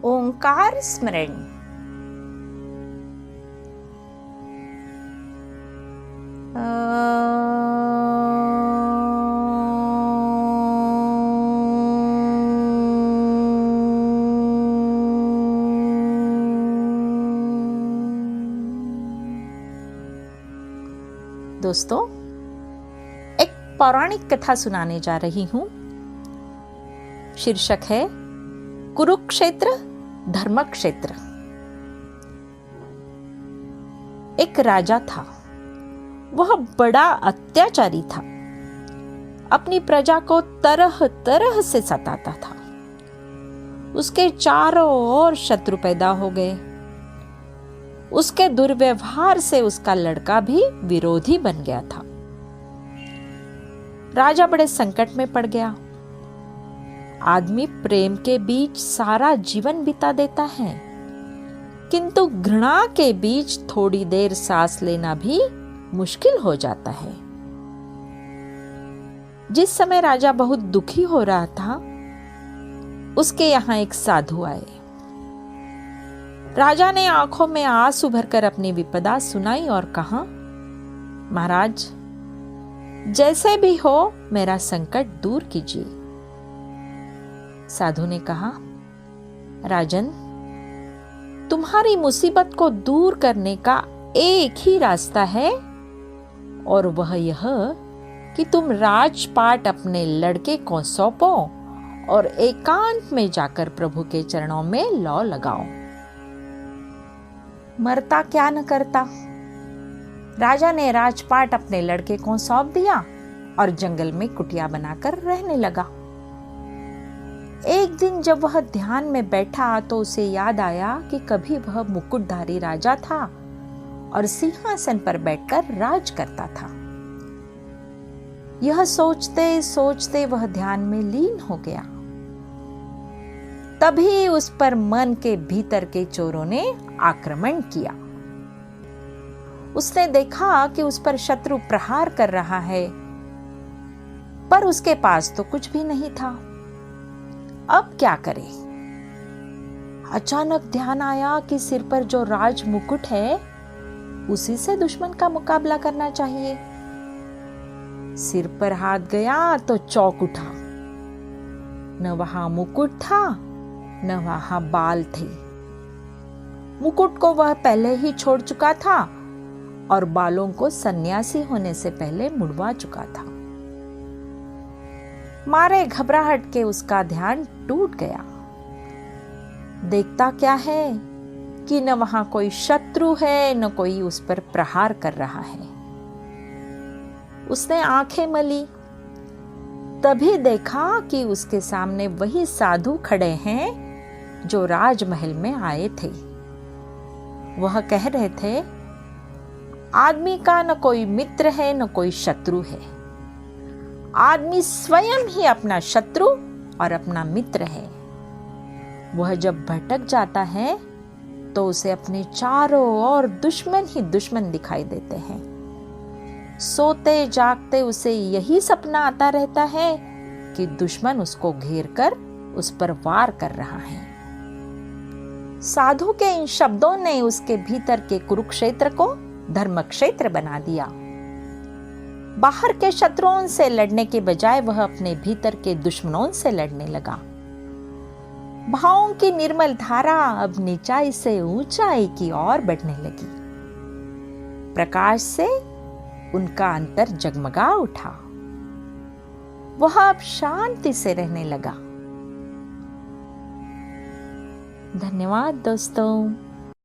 ओंकार स्मरण। दोस्तों, एक पौराणिक कथा सुनाने जा रही हूं। शीर्षक है कुरुक्षेत्र धर्मक्षेत्र। एक राजा था। वह बड़ा अत्याचारी था। अपनी प्रजा को तरह तरह से सताता था। उसके चारों ओर शत्रु पैदा हो गए। उसके दुर्व्यवहार से उसका लड़का भी विरोधी बन गया था। राजा बड़े संकट में पड़ गया। आदमी प्रेम के बीच सारा जीवन बिता देता है, किंतु घृणा के बीच थोड़ी देर सांस लेना भी मुश्किल हो जाता है। जिस समय राजा बहुत दुखी हो रहा था, उसके यहां एक साधु आए। राजा ने आंखों में आंसू भरकर अपनी विपदा सुनाई और कहा, महाराज, जैसे भी हो मेरा संकट दूर कीजिए। साधु ने कहा, राजन, तुम्हारी मुसीबत को दूर करने का एक ही रास्ता है, और वह यह कि तुम राजपाट अपने लड़के को सौंपो और एकांत में जाकर प्रभु के चरणों में लौ लगाओ। मरता क्या न करता। राजा ने राजपाट अपने लड़के को सौंप दिया और जंगल में कुटिया बनाकर रहने लगा। एक दिन जब वह ध्यान में बैठा तो उसे याद आया कि कभी वह मुकुटधारी राजा था और सिंहासन पर बैठकर राज करता था। यह सोचते सोचते वह ध्यान में लीन हो गया। तभी उस पर मन के भीतर के चोरों ने आक्रमण किया। उसने देखा कि उस पर शत्रु प्रहार कर रहा है, पर उसके पास तो कुछ भी नहीं था। अब क्या करे? अचानक ध्यान आया कि सिर पर जो राज मुकुट है, उसी से दुश्मन का मुकाबला करना चाहिए। सिर पर हाथ गया तो चौंक उठा। न वहां मुकुट था, न वहां बाल थे। मुकुट को वह पहले ही छोड़ चुका था और बालों को सन्यासी होने से पहले मुड़वा चुका था। मारे घबराहट के उसका ध्यान टूट गया। देखता क्या है कि न वहां कोई शत्रु है, न कोई उस पर प्रहार कर रहा है। उसने आंखें मली, तभी देखा कि उसके सामने वही साधु खड़े हैं जो राजमहल में आए थे। वह कह रहे थे, आदमी का न कोई मित्र है, न कोई शत्रु है। आदमी स्वयं ही अपना शत्रु और अपना मित्र है। वह जब भटक जाता है तो उसे अपने चारों ओर दुश्मन ही दुश्मन दिखाई देते हैं। सोते जागते उसे यही सपना आता रहता है कि दुश्मन उसको घेर कर उस पर वार कर रहा है। साधु के इन शब्दों ने उसके भीतर के कुरुक्षेत्र को धर्मक्षेत्र बना दिया। बाहर के शत्रुओं से लड़ने के बजाय वह अपने भीतर के दुश्मनों से लड़ने लगा। भावों की निर्मल धारा अब नीचाई से ऊंचाई की ओर बढ़ने लगी। प्रकाश से उनका अंतर जगमगा उठा। वह अब शांति से रहने लगा। धन्यवाद दोस्तों।